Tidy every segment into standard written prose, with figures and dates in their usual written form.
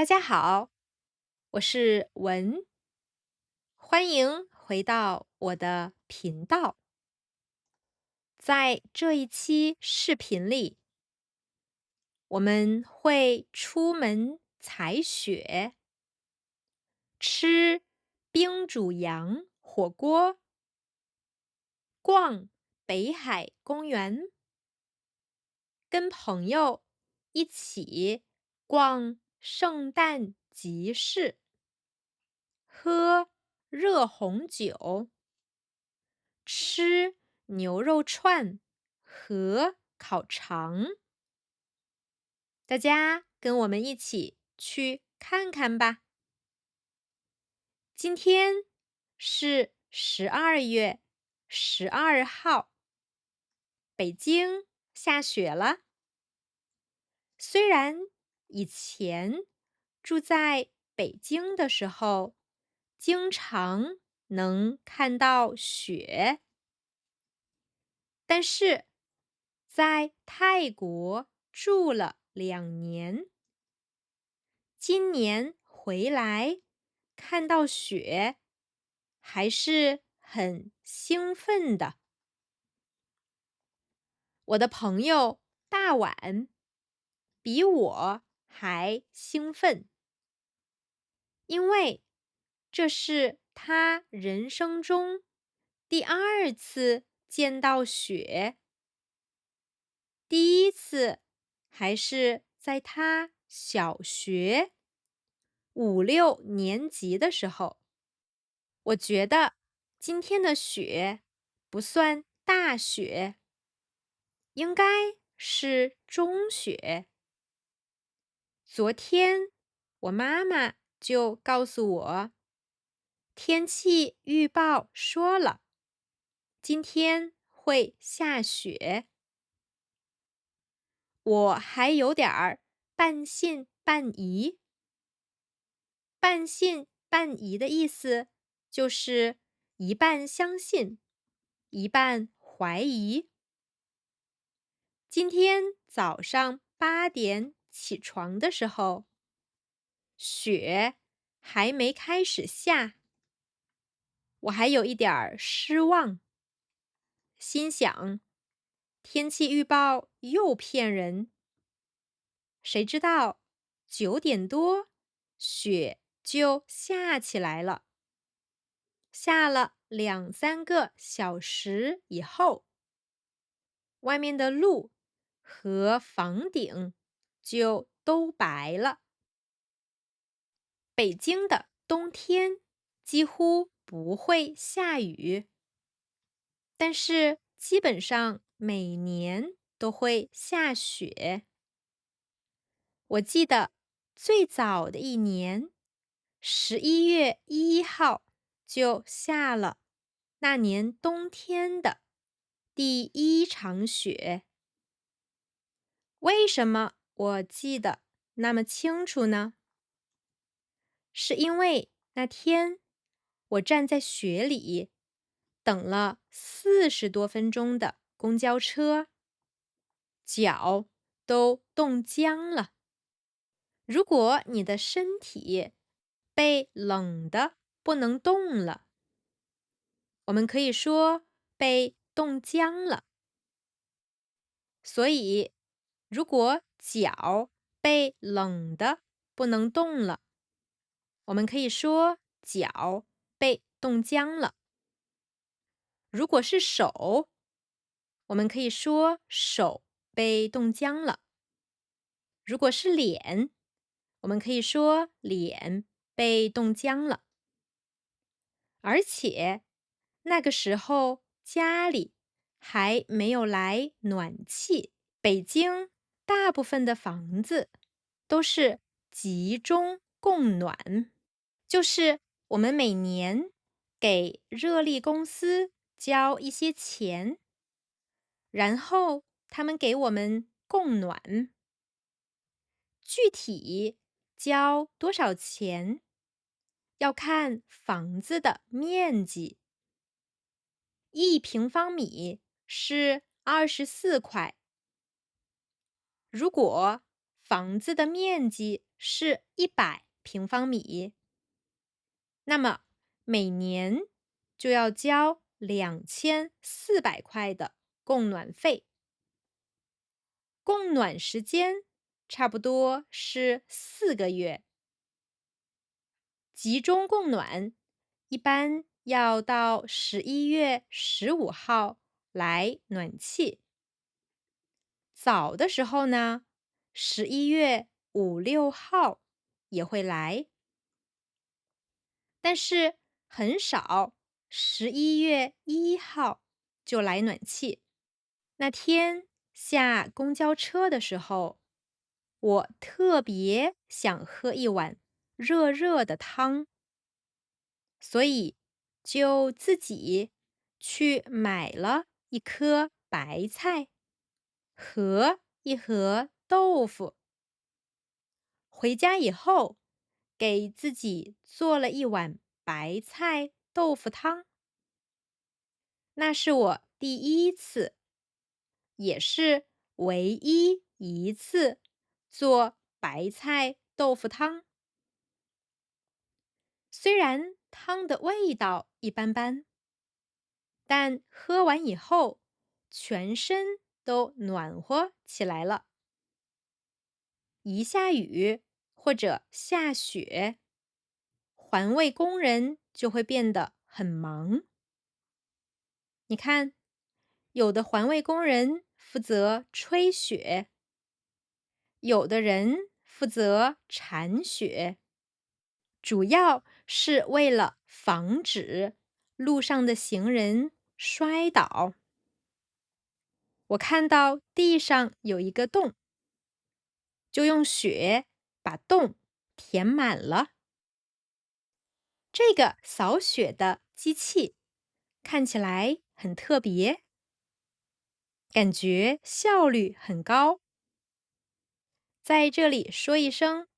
大家好，我是文，欢迎回到我的频道。在这一期视频里，我们会出门采雪，吃冰煮羊火锅，逛北海公园，跟朋友一起逛圣诞集市，喝热红酒。吃牛肉串和烤肠，大家跟我们一起去看看吧。今天是12月12号，北京下雪了。虽然以前住在北京的时候，经常能看到雪，但是在泰国住了2年，今年回来看到雪，还是很兴奋的。我的朋友大碗比我还兴奋，因为这是他人生中第2次见到雪。第一次还是在他小学5、6年级的时候。我觉得今天的雪不算大雪，应该是中雪。昨天我妈妈就告诉我，天气预报说了，今天会下雪。我还有点儿半信半疑。半信半疑的意思就是一半相信，一半怀疑。今天早上8点起床的时候，雪还没开始下，我还有一点儿失望，心想天气预报又骗人。谁知道9点多雪就下起来了，下了2、3个小时以后，外面的路和房顶就都白了。北京的冬天几乎不会下雨，但是基本上每年都会下雪。我记得最早的一年11月1号就下了那年冬天的第1场雪。为什么我记得那么清楚呢？是因为那天我站在雪里等了40多分钟的公交车，脚都冻僵了。如果你的身体被冷得不能动了，我们可以说被冻僵了。所以，如果脚被冷得不能动了，我们可以说脚被冻僵了。如果是手，我们可以说手被冻僵了。如果是脸，我们可以说脸被冻僵了。而且那个时候家里还没有来暖气，北京大部分的房子都是集中供暖，就是我们每年给热力公司交一些钱，然后他们给我们供暖。具体交多少钱，要看房子的面积。1平方米是24块。如果房子的面积是100平方米，那么每年就要交2400块的供暖费，供暖时间差不多是4个月。集中供暖一般要到11月15号来暖气，早的时候呢11月5、6号也会来，但是很少11月1号就来暖气。那天下公交车的时候，我特别想喝一碗热热的汤，所以就自己去买了一颗白菜和一盒豆腐。回家以后，给自己做了一碗白菜豆腐汤。那是我第一次，也是唯一一次做白菜豆腐汤。虽然汤的味道一般般，但喝完以后，全身都暖和起来了。一下雨或者下雪，环卫工人就会变得很忙。你看，有的环卫工人负责吹雪，有的人负责铲雪，主要是为了防止路上的行人摔倒。我看到地上有一个洞，就用雪把洞填满了。这个扫雪的机器看起来很特别，感觉效率很高。在这里说一声，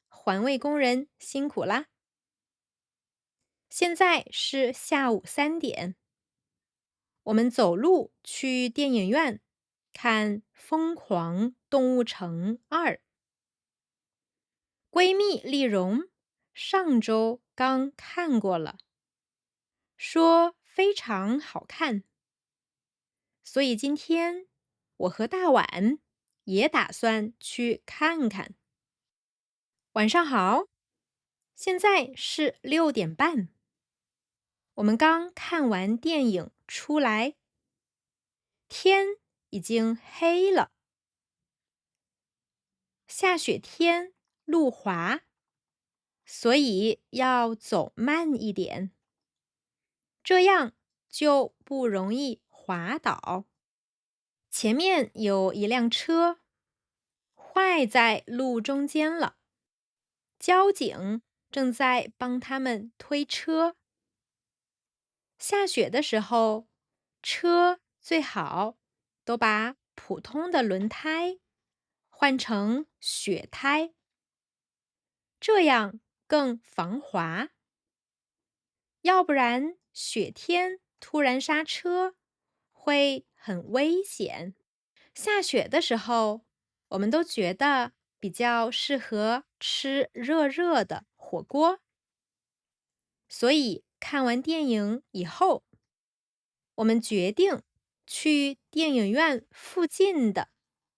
环卫工人辛苦啦！现在是下午3点，我们走路去电影院看《疯狂动物城2》。闺蜜丽蓉上周刚看过了，说非常好看，所以今天我和大碗也打算去看看。晚上好，现在是6点半，我们刚看完电影出来，天已经黑了。下雪天路滑，所以要走慢一点，这样就不容易滑倒。前面有一辆车坏在路中间了，交警正在帮他们推车。下雪的时候，车最好都把普通的轮胎换成雪胎，这样更防滑。要不然雪天突然刹车会很危险。下雪的时候，我们都觉得比较适合吃热热的火锅，所以看完电影以后，我们决定去电影院附近的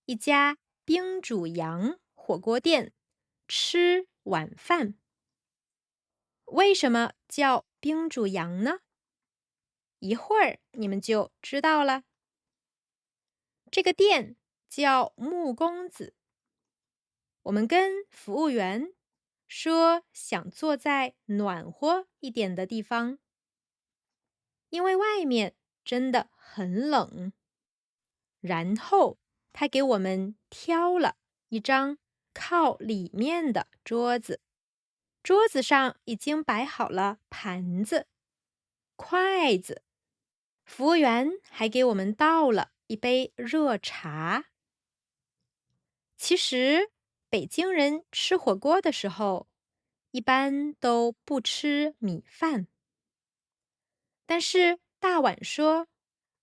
一家冰煮羊火锅店吃晚饭。为什么叫冰煮羊呢？一会儿你们就知道了。这个店叫木公子，我们跟服务员说想坐在暖和一点的地方，因为外面真的很冷。然后他给我们挑了一张靠里面的桌子，桌子上已经摆好了盘子、筷子，服务员还给我们倒了一杯热茶。其实，北京人吃火锅的时候，一般都不吃米饭。但是大碗说，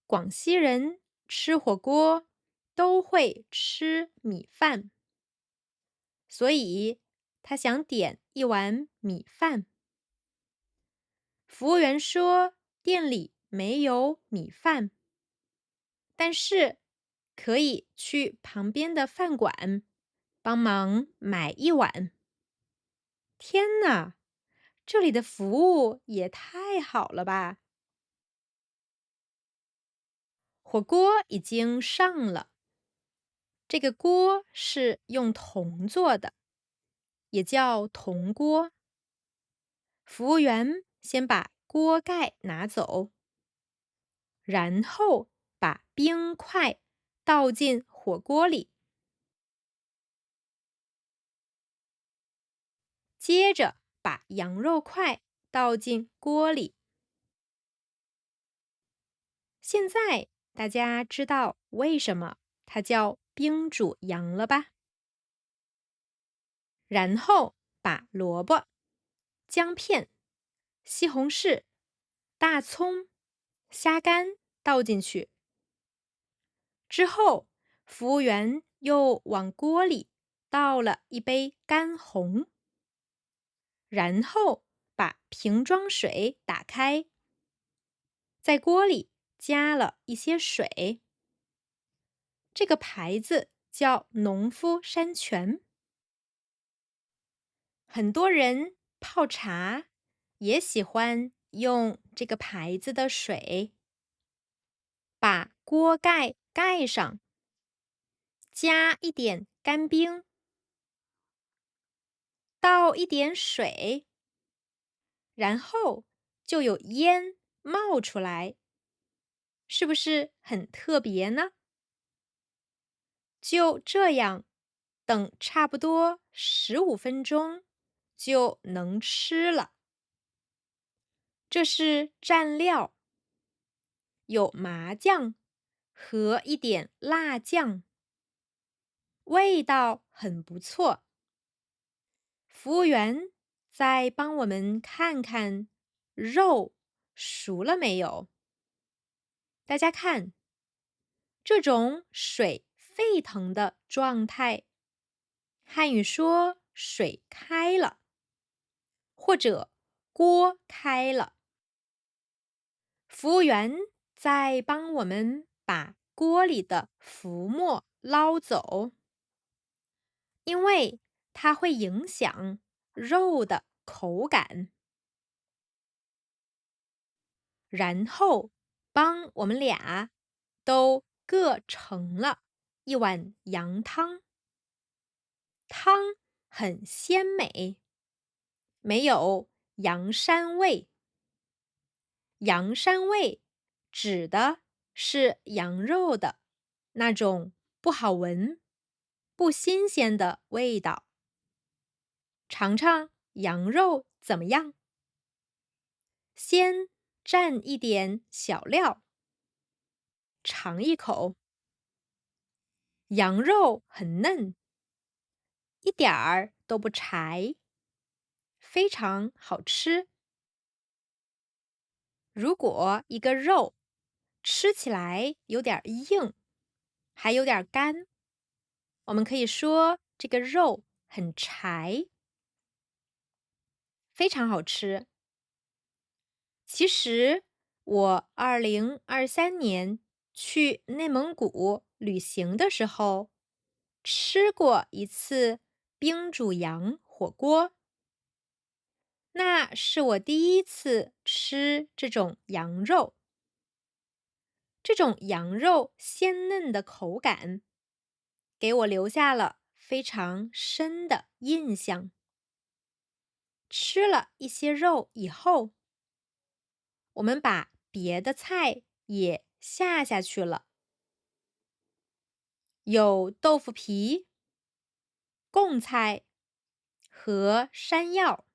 广西人吃火锅都会吃米饭，所以他想点一碗米饭。服务员说店里没有米饭，但是可以去旁边的饭馆帮忙买一碗。天哪，这里的服务也太好了吧！火锅已经上了，这个锅是用铜做的，也叫铜锅。服务员先把锅盖拿走，然后把冰块倒进火锅里，接着把羊肉块倒进锅里。现在大家知道为什么它叫冰煮羊了吧？然后把萝卜、姜片、西红柿、大葱、虾干倒进去。之后，服务员又往锅里倒了一杯干红，然后把瓶装水打开，在锅里加了一些水。这个牌子叫农夫山泉。很多人泡茶也喜欢用这个牌子的水。把锅盖盖上，加一点干冰，倒一点水，然后就有烟冒出来，是不是很特别呢？就这样，等差不多15分钟就能吃了。这是蘸料，有麻酱和一点辣酱，味道很不错。服务员再帮我们看看肉熟了没有。大家看，这种水沸腾的状态，汉语说水开了，或者锅开了。服务员再帮我们把锅里的浮沫捞走，因为它会影响肉的口感。然后帮我们俩都各盛了一碗羊汤，汤很鲜美，没有羊膻味。羊膻味指的是羊肉的那种不好闻、不新鲜的味道。尝尝羊肉怎么样？先蘸一点小料，尝一口。羊肉很嫩，一点儿都不柴，非常好吃。如果一个肉吃起来有点硬，还有点干，我们可以说这个肉很柴，非常好吃。其实我2023年去内蒙古旅行的时候，吃过一次冰煮羊火锅。那是我第一次吃这种羊肉，这种羊肉鲜嫩的口感，给我留下了非常深的印象。吃了一些肉以后，我们把别的菜也下去了，有豆腐皮、贡菜和山药。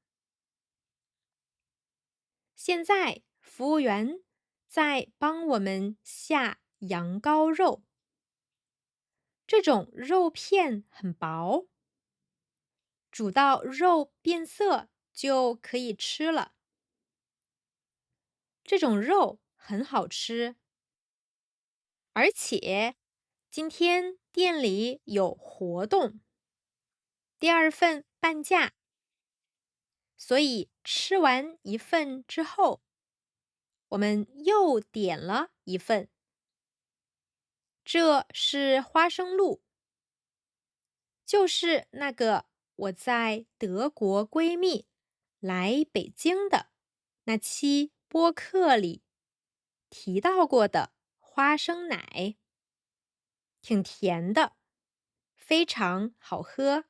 现在服务员在帮我们下羊羔肉，这种肉片很薄，煮到肉变色就可以吃了。这种肉很好吃，而且今天店里有活动，第二份半价所以吃完一份之后，我们又点了一份。这是花生露，就是那个我在德国闺蜜来北京的那期播客里提到过的花生奶，挺甜的，非常好喝。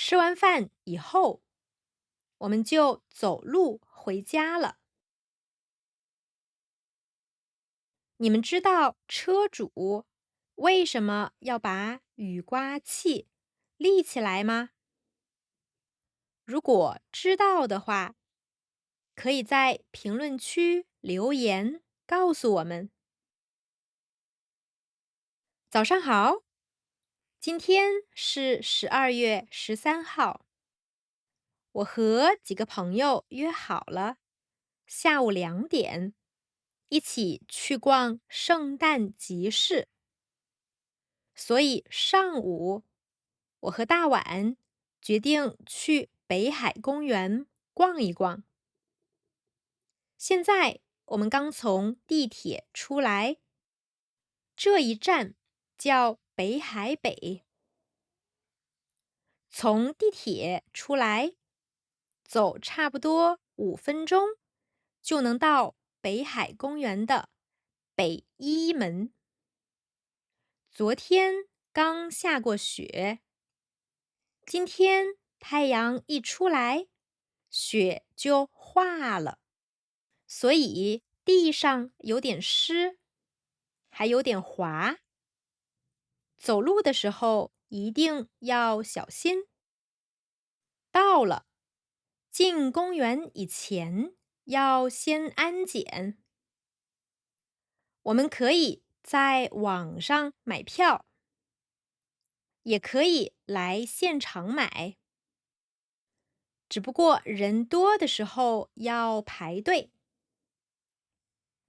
吃完饭以后，我们就走路回家了。你们知道车主为什么要把雨刮器立起来吗？如果知道的话，可以在评论区留言告诉我们。早上好，今天是12月13号，我和几个朋友约好了，下午2点一起去逛圣诞集市。所以上午，我和大碗决定去北海公园逛一逛。现在我们刚从地铁出来，这一站叫北海北。从地铁出来，走差不多5分钟，就能到北海公园的北一门。昨天刚下过雪，今天太阳一出来，雪就化了，所以地上有点湿，还有点滑。走路的时候一定要小心。到了，进公园以前要先安检。我们可以在网上买票，也可以来现场买。只不过人多的时候要排队。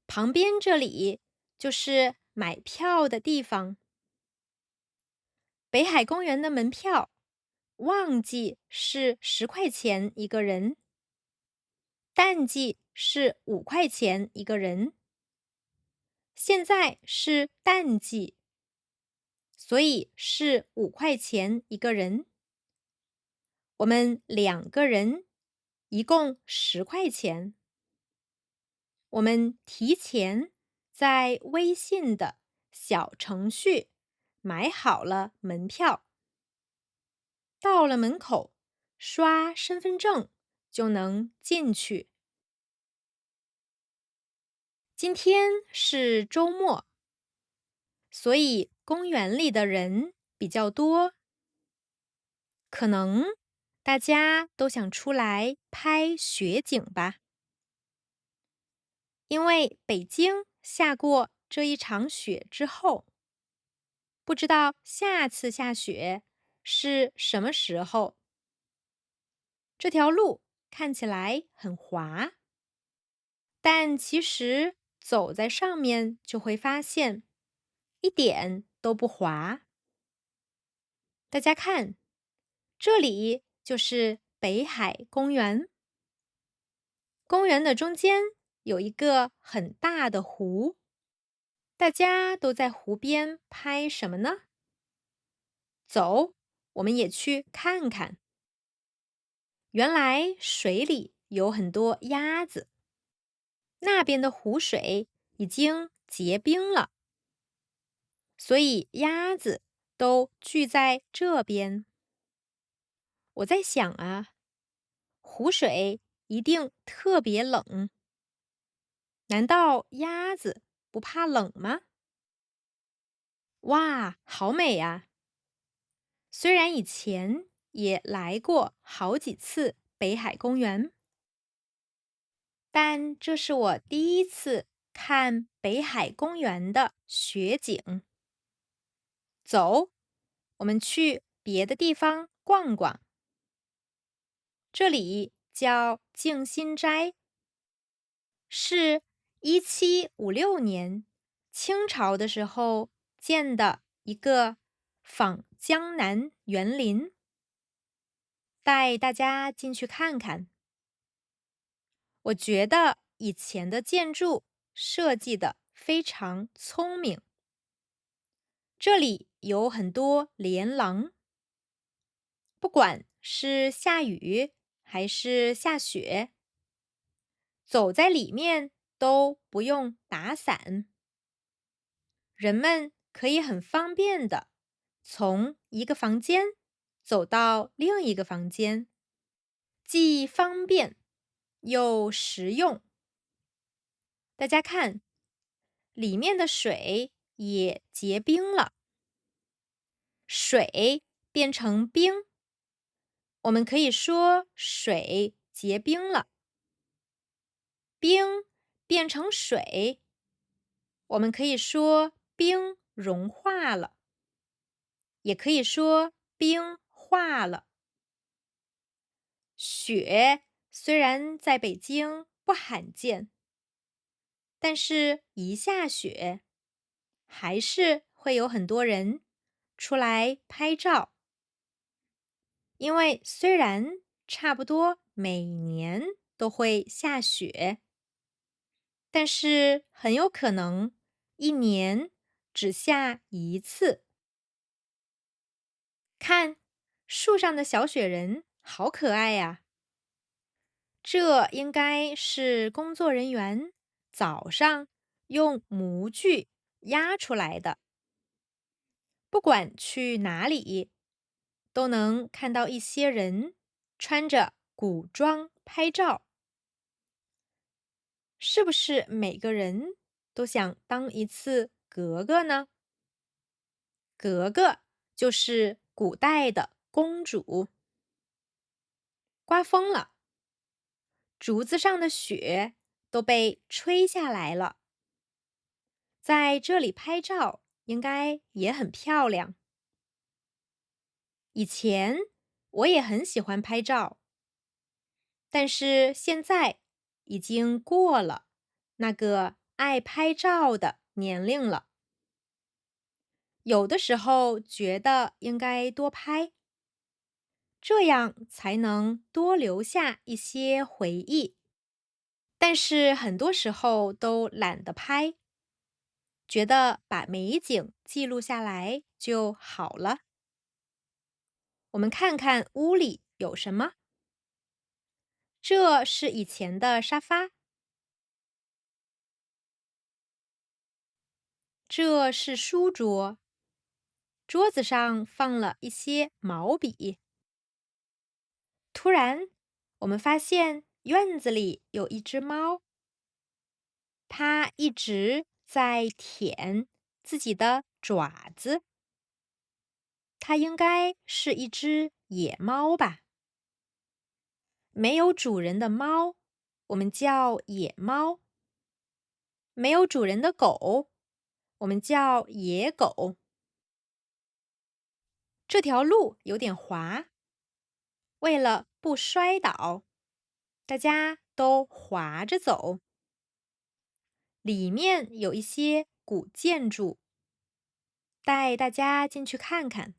旁边这里就是买票的地方。北海公园的门票，旺季是10块钱一个人，淡季是5块钱一个人。现在是淡季，所以是5块钱一个人。我们2个人一共10块钱。我们提前在微信的小程序买好了门票，到了门口刷身份证就能进去。今天是周末，所以公园里的人比较多，可能大家都想出来拍雪景吧。因为北京下过这一场雪之后，不知道下次下雪是什么时候。这条路看起来很滑，但其实走在上面就会发现一点都不滑。大家看，这里就是北海公园。公园的中间有一个很大的湖，大家都在湖边拍什么呢？走，我们也去看看。原来水里有很多鸭子，那边的湖水已经结冰了，所以鸭子都聚在这边。我在想啊，湖水一定特别冷，难道鸭子不怕冷吗？哇，好美呀！虽然以前也来过好几次北海公园，但这是我第一次看北海公园的雪景。走，我们去别的地方逛逛。这里叫静心斋，是1756年清朝的时候建的一个仿江南园林。带大家进去看看。我觉得以前的建筑设计的非常聪明，这里有很多连廊，不管是下雨还是下雪，走在里面都不用打伞，人们可以很方便的从一个房间走到另一个房间，既方便又实用。大家看，里面的水也结冰了，水变成冰，我们可以说水结冰了。冰变成水，我们可以说冰融化了，也可以说冰化了。雪虽然在北京不罕见，但是一下雪，还是会有很多人出来拍照。因为虽然差不多每年都会下雪，但是很有可能一年只下一次。看，树上的小雪人好可爱呀！这应该是工作人员早上用模具压出来的。不管去哪里，都能看到一些人穿着古装拍照。是不是每个人都想当一次格格呢？格格就是古代的公主。刮风了，竹子上的雪都被吹下来了。在这里拍照应该也很漂亮。以前我也很喜欢拍照，但是现在已经过了那个爱拍照的年龄了。有的时候觉得应该多拍，这样才能多留下一些回忆。但是很多时候都懒得拍，觉得把美景记录下来就好了。我们看看屋里有什么。这是以前的沙发，这是书桌，桌子上放了一些毛笔。突然，我们发现院子里有一只猫，它一直在舔自己的爪子。它应该是一只野猫吧？没有主人的猫，我们叫野猫；没有主人的狗，我们叫野狗。这条路有点滑，为了不摔倒，大家都滑着走。里面有一些古建筑，带大家进去看看。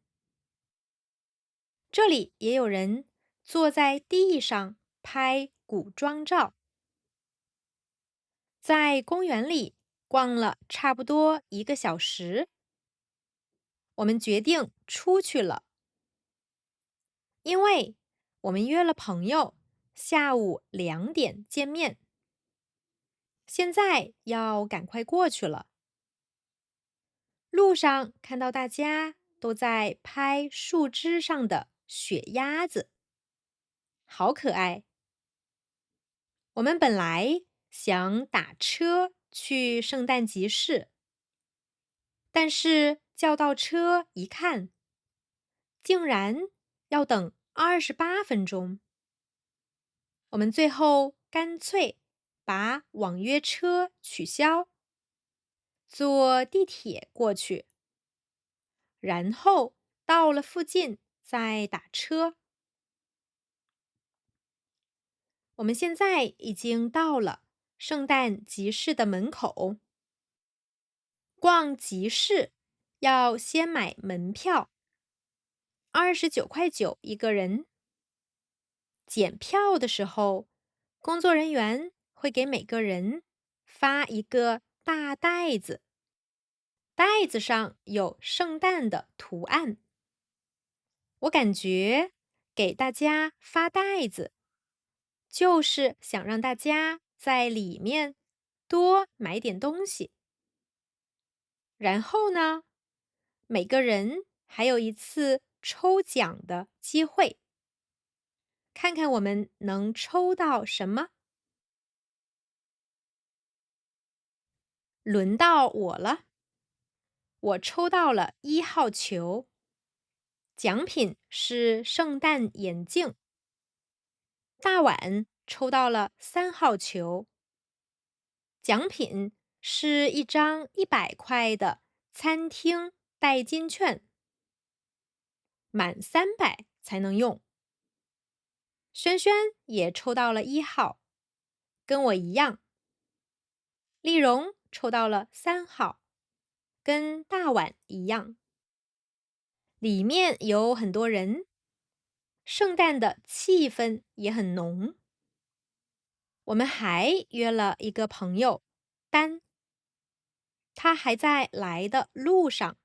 这里也有人坐在地上拍古装照。在公园里逛了差不多1个小时，我们决定出去了，因为我们约了朋友下午2点见面，现在要赶快过去了。路上看到大家都在拍树枝上的雪鸭子，好可爱。我们本来想打车去圣诞集市，但是叫到车一看，竟然要等28分钟。我们最后干脆把网约车取消，坐地铁过去，然后到了附近再打车。我们现在已经到了圣诞集市的门口。逛集市要先买门票，29.9块一个人。检票的时候，工作人员会给每个人发一个大袋子，袋子上有圣诞的图案。我感觉给大家发袋子，就是想让大家在里面多买点东西。然后呢，每个人还有一次抽奖的机会，看看我们能抽到什么。轮到我了，我抽到了1号球，奖品是圣诞眼镜。大碗抽到了3号球，奖品是一张100块的餐厅代金券，满300才能用。轩轩也抽到了1号，跟我一样。丽蓉抽到了3号，跟大碗一样。里面有很多人，圣诞的气氛也很浓。我们还约了一个朋友，丹，他还在来的路上。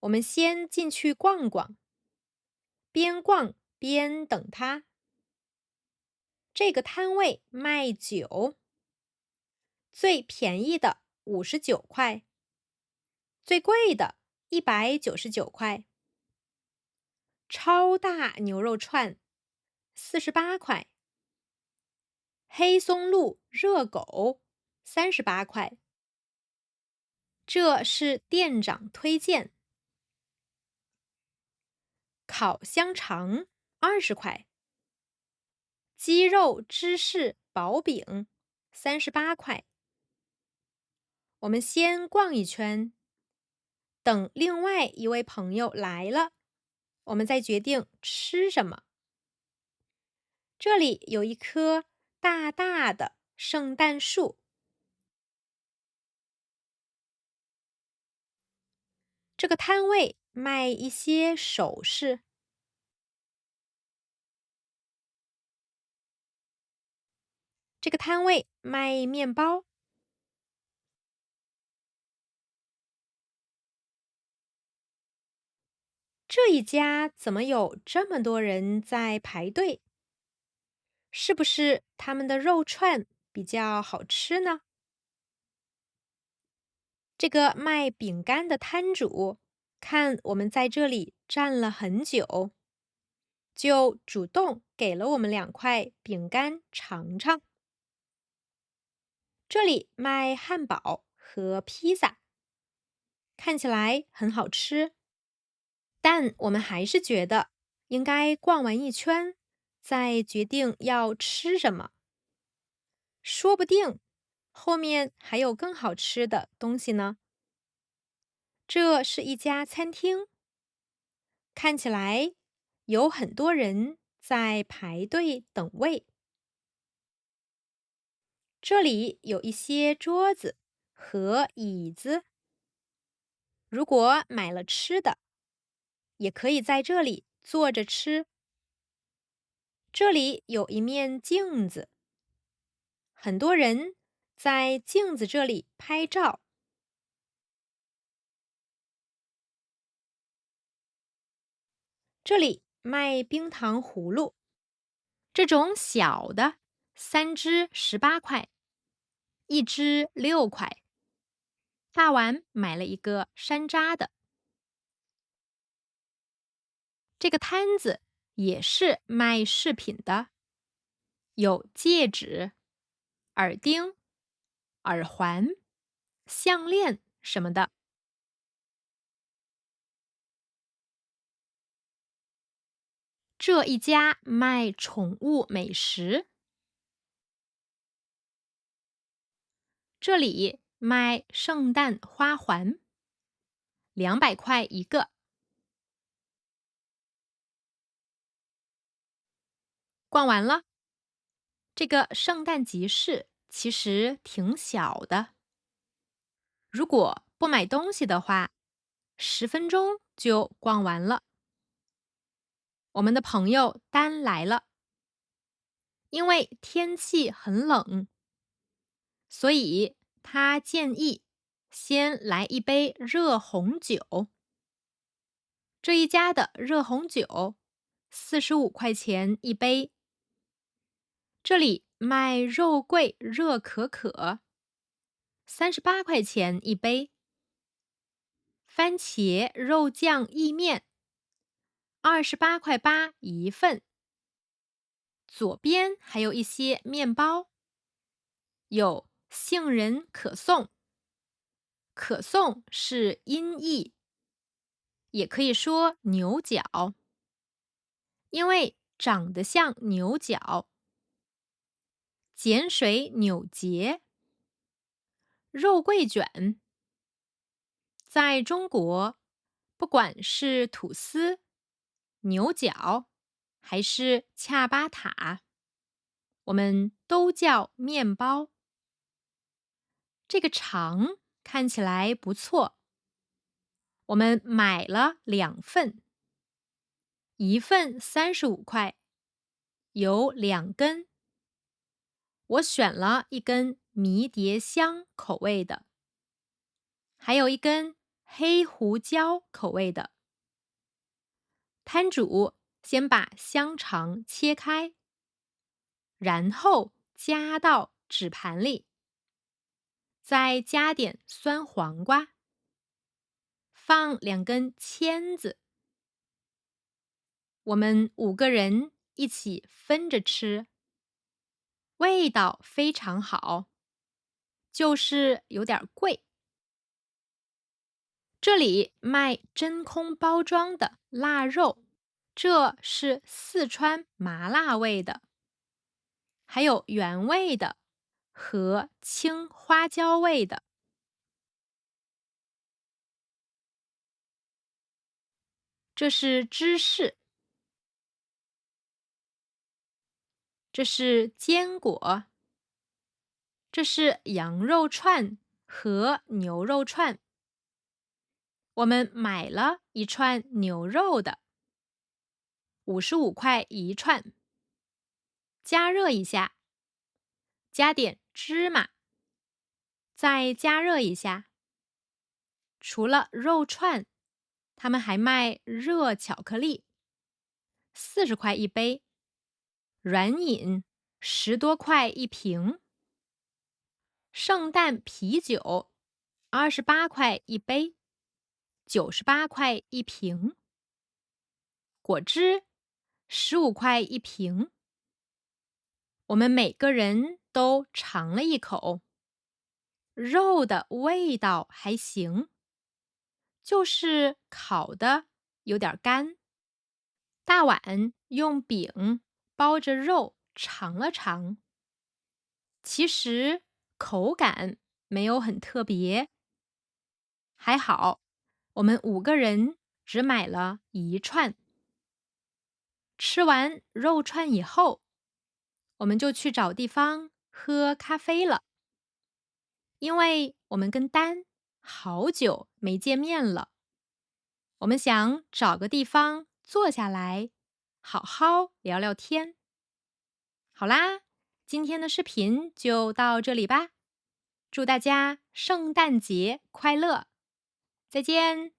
我们先进去逛逛，边逛边等他。这个摊位卖酒，最便宜的59块，最贵的199块。超大牛肉串48块，黑松露热狗38块。这是店长推荐。烤香肠20块，鸡肉芝士薄饼38块。我们先逛一圈，等另外一位朋友来了，我们再决定吃什么。这里有一棵大大的圣诞树。这个摊位卖一些首饰。这个摊位卖面包。这一家怎么有这么多人在排队？是不是他们的肉串比较好吃呢？这个卖饼干的摊主看我们在这里站了很久，就主动给了我们2块饼干尝尝。这里卖汉堡和披萨，看起来很好吃，但我们还是觉得应该逛完一圈，再决定要吃什么。说不定后面还有更好吃的东西呢。这是一家餐厅，看起来有很多人在排队等位。这里有一些桌子和椅子，如果买了吃的，也可以在这里坐着吃。这里有一面镜子，很多人在镜子这里拍照。这里卖冰糖葫芦，这种小的3只18块，1只6块。大碗买了一个山楂的。这个摊子也是卖饰品的，有戒指、耳钉、耳环、项链什么的。这一家卖宠物美食，这里卖圣诞花环，200块一个。逛完了，这个圣诞集市其实挺小的，如果不买东西的话，10分钟就逛完了。我们的朋友丹来了，因为天气很冷，所以他建议先来一杯热红酒。这一家的热红酒45块钱一杯。这里卖肉桂热可可38块钱一杯。番茄肉酱意面28.8块一份。左边还有一些面包，有杏仁可颂。可颂是音译，也可以说牛角，因为长得像牛角。碱水扭结。肉桂卷。在中国，不管是吐司、牛角还是恰巴塔，我们都叫面包。这个肠看起来不错，我们买了2份，一份35块，有2根。我选了一根迷迭香口味的，还有一根黑胡椒口味的。摊主先把香肠切开，然后加到纸盘里，再加点酸黄瓜，放2根签子。我们5个人一起分着吃，味道非常好，就是有点贵。这里卖真空包装的腊肉，这是四川麻辣味的，还有原味的和青花椒味的。这是芝士，这是坚果，这是羊肉串和牛肉串。我们买了一串牛肉的，55块一串。加热一下，加点芝麻，再加热一下。除了肉串，他们还卖热巧克力，40块一杯。软饮10多块一瓶。圣诞啤酒28块一杯，98块一瓶。果汁15块一瓶。我们每个人都尝了一口，肉的味道还行，就是烤的有点干。大碗用饼包着肉尝了尝，其实口感没有很特别，还好我们5个人只买了1串。吃完肉串以后，我们就去找地方喝咖啡了，因为我们跟丹好久没见面了，我们想找个地方坐下来，好好聊聊天。好啦，今天的视频就到这里吧，祝大家圣诞节快乐，再见。